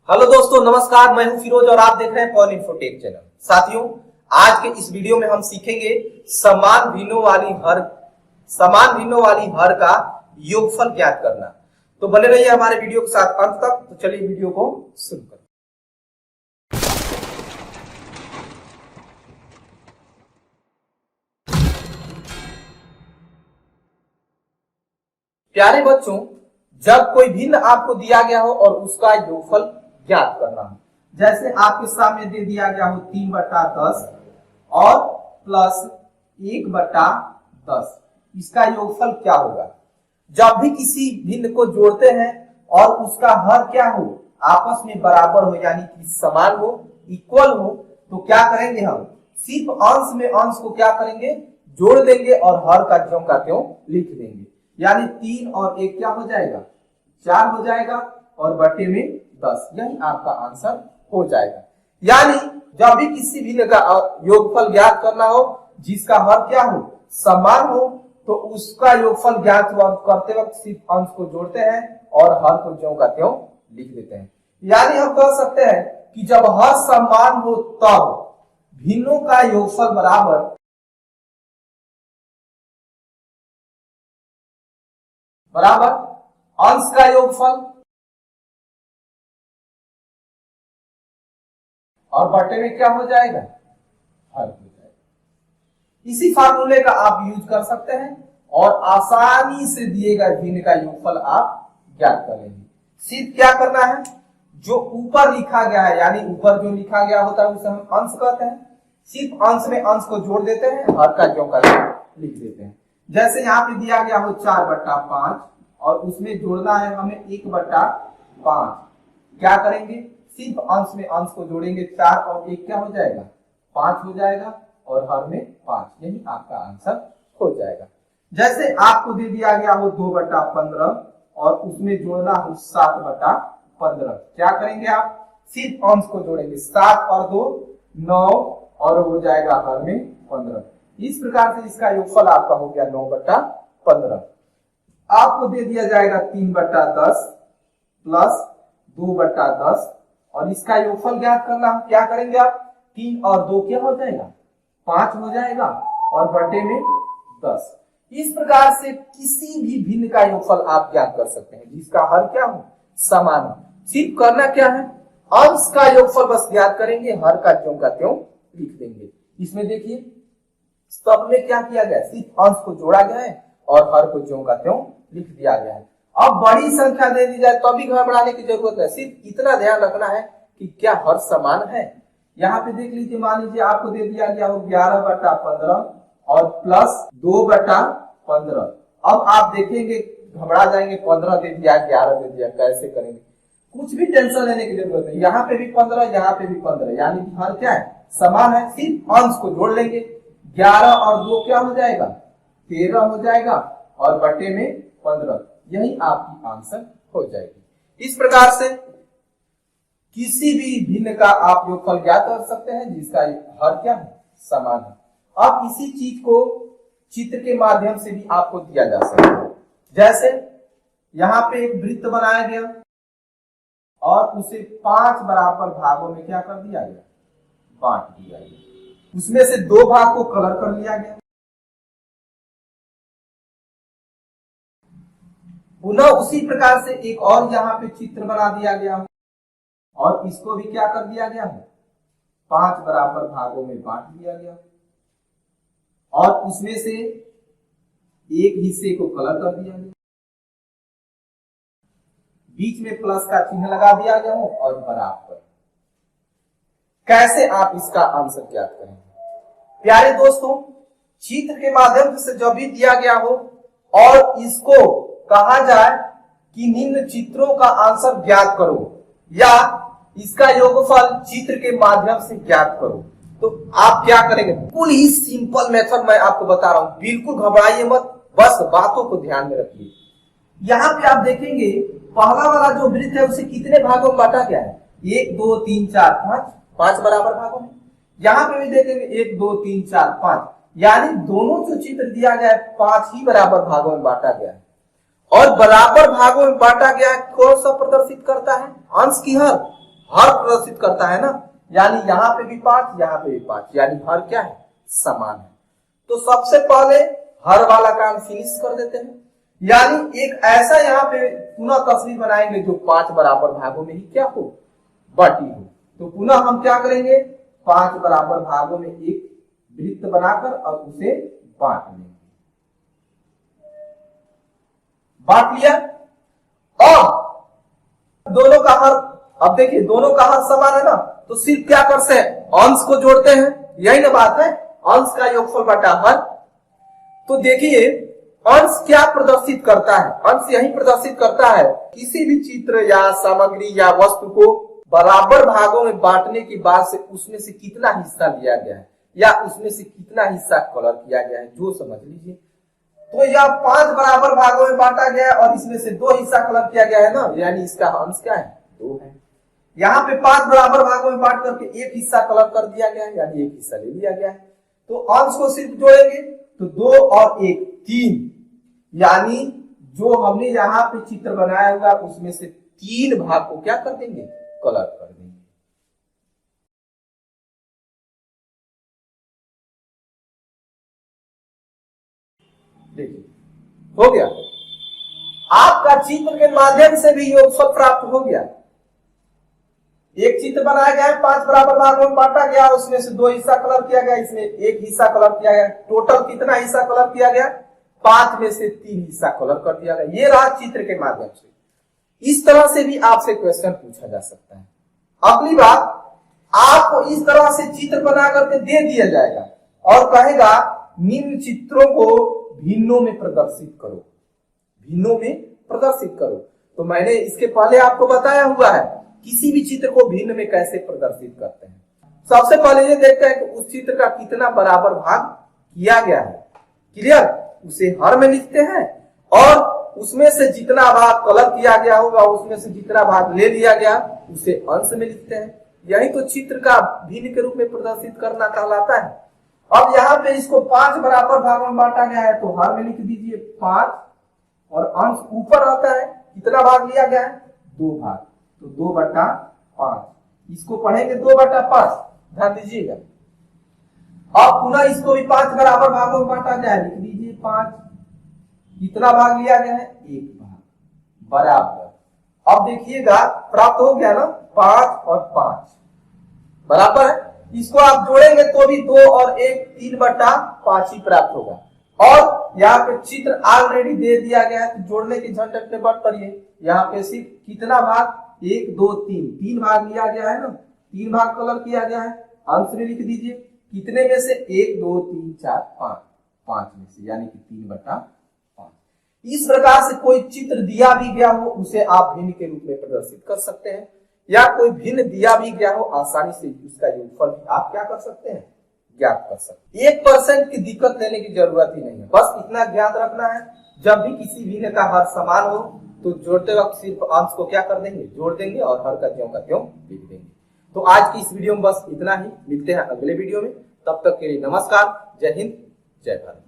Hello दोस्तों, नमस्कार। मैं हूं फिरोज और आप देख रहे हैं पॉल इन्फोटेक चैनल। साथियों, आज के इस वीडियो में हम सीखेंगे समान भिन्नों वाली हर का योगफल ज्ञात करना। तो बने रहिए हमारे वीडियो के साथ अंत तक। तो चलिए वीडियो को शुरू करें। प्यारे बच्चों, जब कोई भिन्न आपको दिया गया हो और उसका योगफल ज्ञात करना हो, जैसे आपके सामने दे दिया गया हो 3/10 और प्लस 1/10, इसका योगफल क्या होगा? जब भी किसी भिन्न को जोड़ते हैं और उसका हर क्या हो, आपस में बराबर हो, यानी कि समान हो, इक्वल हो, तो क्या करेंगे? हम सिर्फ अंश में अंश को क्या करेंगे? जोड़ देंगे और हर का ज्यों का त्यों लिख देंगे। यानी 3 और 1 क्या हो जाएगा? 4 हो जाएगा और बटे में 10। यही आपका आंसर हो जाएगा। यानी जब भी किसी भिन्न का योगफल ज्ञात करना हो जिसका हर क्या हो, समान हो, तो उसका योगफल ज्ञात करते वक्त सिर्फ अंश को जोड़ते हैं और हर को ज्यों का त्यों लिख देते हैं। यानी हम कह सकते हैं कि जब हर समान हो तब भिन्नों का योगफल बराबर अंश का योगफल और बटे में क्या हो जाएगा? हर हो जाएगा। इसी फार्मूले का आप यूज कर सकते हैं और आसानी से दिए गए भिन्न का योगफल आप ज्ञात कर लेंगे। सिर्फ क्या करना है, जो ऊपर लिखा गया है, यानी ऊपर जो लिखा गया होता है उसे हम अंश कहते हैं। सिर्फ अंश में अंश को जोड़ देते हैं, हर का ज्यों का त्यों लिख देते हैं। जैसे यहाँ पे दिया गया हो 4/5 और उसमें जोड़ना है हमें 1/5। क्या करेंगे? सिर्फ अंश में अंश को जोड़ेंगे, 4 और 1 क्या हो जाएगा? 5 हो जाएगा और हर में 5। यही आपका आंसर हो जाएगा। जैसे आपको दे दिया गया हो 2/15 और उसमें जोड़ना हो 7/15। क्या करेंगे आप? सिर्फ अंश को जोड़ेंगे, 7 और 2 9 और हो जाएगा हर में 15। इस प्रकार से इसका योगफल आपका हो गया 9/15। आपको दे दिया जाएगा 3/10 प्लस 2/10 और इसका योगफल ज्ञात करना। क्या करेंगे आप? 3 और 2 क्या हो जाएगा? 5 हो जाएगा और बटे में 10। इस प्रकार से किसी भी भिन्न का योगफल आप ज्ञात कर सकते हैं जिसका हर क्या हो, समान हो। सिर्फ करना क्या है, अंश का योगफल बस ज्ञात करेंगे, हर का ज्यों का त्यों लिख देंगे। इसमें देखिए सब में क्या किया गया, सिर्फ अंश को जोड़ा गया है और हर को ज्यों का त्यों लिख दिया गया है। अब बड़ी संख्या दे दी जाए तो भी घबराने की जरूरत है। सिर्फ इतना ध्यान रखना है कि क्या हर समान है। यहाँ पे देख लीजिए, मान लीजिए आपको दे दिया गया हो 11/15 और प्लस 2/15। अब आप देखेंगे घबरा जाएंगे, 15 दे दिया, 11 दे दिया, कैसे करेंगे? कुछ भी टेंशन लेने की जरूरत नहीं। यहाँ पे भी 15, यहाँ पे भी 15, यानी कि हर क्या है, समान है। सिर्फ अंश को जोड़ लेंगे, 11 और 2 क्या हो जाएगा? 13 हो जाएगा और बटे में 15। यही आपकी आंसर हो जाएगी। इस प्रकार से किसी भी भिन्न का आप योगफल ज्ञात कर सकते हैं जिसका हर क्या है, समान है। अब इसी चीज को चित्र के माध्यम से भी आपको दिया जा सकता है। जैसे यहाँ पे एक वृत्त बनाया गया और उसे 5 बराबर भागों में क्या कर दिया गया? बांट दिया गया। उसमें से 2 भाग को कलर कर लिया गया। पुनः उसी प्रकार से एक और यहाँ पे चित्र बना दिया गया और इसको भी क्या कर दिया गया है? 5 बराबर भागों में बांट दिया गया और इसमें से एक हिस्से को कलर कर दिया गया, बीच में प्लस का चिन्ह लगा दिया गया हो और बराबर। कैसे आप इसका आंसर ज्ञात करेंगे? प्यारे दोस्तों, चित्र के माध्यम से जब भी दिया गया हो और इसको कहा जाए कि निम्न चित्रों का आंसर ज्ञात करो या इसका योगफल चित्र के माध्यम से ज्ञात करो, तो आप क्या करेंगे? बिल्कुल ही सिंपल मेथड मैं आपको बता रहा हूं, बिल्कुल घबराइए मत, बस बातों को ध्यान में रखिए। यहाँ पे आप देखेंगे पहला वाला जो वृत्त है उसे कितने भागों में बांटा गया है? 1 2 3 4 5 बराबर भागों में। यहाँ पे भी देखेंगे 1 2 3 4 5, यानी दोनों जो चित्र दिया गया है 5 ही बराबर भागों में बांटा गया है। और बराबर भागों में बांटा गया कौन सा प्रदर्शित करता है? अंश की हर। हर प्रदर्शित करता है ना, यानी यहाँ पे भी 5, यहाँ पे भी 5, यानी हर क्या है, समान है। तो सबसे पहले हर वाला काम फिनिश कर देते हैं, यानी एक ऐसा यहाँ पे पुनः तस्वीर बनाएंगे जो 5 बराबर भागों में ही क्या हो, बटी हो। तो पुनः हम क्या करेंगे, 5 बराबर भागों में एक वृत्त बनाकर और उसे बांट लेंगे। बांट लिया और दोनों का हर, अब देखिए दोनों का हर समान है ना, तो सिर्फ क्या करते हैं, अंश को जोड़ते हैं, यही ना बात है, अंश का योगफल बटा हर। तो देखिए अंश क्या प्रदर्शित करता है, अंश यही प्रदर्शित करता है किसी भी चित्र या सामग्री या वस्तु को बराबर भागों में बांटने के बाद से उसमें से कितना हिस्सा लिया गया है या उसमें से कितना हिस्सा कलर किया गया है, जो समझ लीजिए। तो यह 5 बराबर भागों में बांटा गया है और इसमें से 2 हिस्सा कलर किया गया है ना, यानी इसका अंश क्या है, 2 है। यहाँ पे 5 बराबर भागों में बांट करके एक हिस्सा कलर कर दिया गया है, यानी एक हिस्सा ले लिया गया है। तो अंश को सिर्फ जोड़ेंगे तो 2 और 1 3, यानी जो हमने यहाँ पे चित्र बनाया होगा उसमें से 3 भाग को क्या कर देंगे, कलर कर देंगे। देखिए हो गया, आपका चित्र के माध्यम से भी योगफल प्राप्त हो गया। एक चित्र बनाया गया है, 5 बराबर भागों में बांटा गया, उसमें से 2 हिस्सा कलर किया गया, इसमें 1 हिस्सा कलर किया गया। टोटल कितना हिस्सा कलर किया गया, 5 में से 3 हिस्सा कलर कर दिया गया। ये रहा चित्र के माध्यम से। इस तरह से भी आपसे क्वेश्चन पूछा जा सकता है। अगली बात, आपको इस तरह से चित्र बना करके दे दिया जाएगा और कहेगा निम्न चित्रों को भिन्नों में प्रदर्शित करो, भिन्नों में प्रदर्शित करो। तो मैंने इसके पहले आपको बताया हुआ है किसी भी चित्र को भिन्न में कैसे प्रदर्शित करते हैं। सबसे पहले ये देखते हैं कि उस चित्र का कितना बराबर भाग किया गया है, क्लियर, उसे हर में लिखते हैं और उसमें से जितना भाग कलर किया गया होगा उसमें से जितना भाग ले लिया गया उसे अंश में लिखते हैं। यही तो चित्र का भिन्न के रूप में प्रदर्शित करना कहलाता है। अब यहाँ पे इसको 5 बराबर भागों में बांटा गया है तो हर में लिख दीजिए 5 और अंश ऊपर आता है, कितना भाग लिया गया है, 2 भाग, तो 2/5। इसको पढ़ेंगे 2/5, ध्यान दीजिएगा। अब पुनः इसको भी 5 बराबर भागों में बांटा गया है, लिख दीजिए 5, कितना भाग लिया गया है, 1 भाग, बराबर। अब देखिएगा प्राप्त हो गया ना, 5 और 5 बराबर है। इसको आप जोड़ेंगे तो भी 2 और 1 3/5 ही प्राप्त होगा। और यहाँ पे चित्र ऑलरेडी दे दिया गया है तो जोड़ने की झंझट में मत पड़िए। यहाँ पे सिर्फ कितना भाग, 1 2 3 भाग लिया गया है ना, 3 भाग कलर किया गया है, अंश में लिख दीजिए कितने में से, 1 2 3 4 5, 5 में से, यानी कि 3/5। इस प्रकार से कोई चित्र दिया भी गया हो उसे आप भिन्न के रूप में प्रदर्शित कर सकते हैं, या कोई भिन्न दिया भी गया हो आसानी से उसका योगफल भी आप क्या कर सकते हैं, ज्ञात कर सकते हैं। 1% की दिक्कत लेने की जरूरत ही नहीं है, बस इतना ज्ञात रखना है जब भी किसी भिन्न का हर समान हो तो जोड़ते वक्त सिर्फ अंश को क्या कर देंगे, जोड़ देंगे और हर का त्यों लिख देंगे। तो आज की इस वीडियो में बस इतना ही, मिलते हैं अगले वीडियो में, तब तक के लिए नमस्कार, जय हिंद, जय भारत।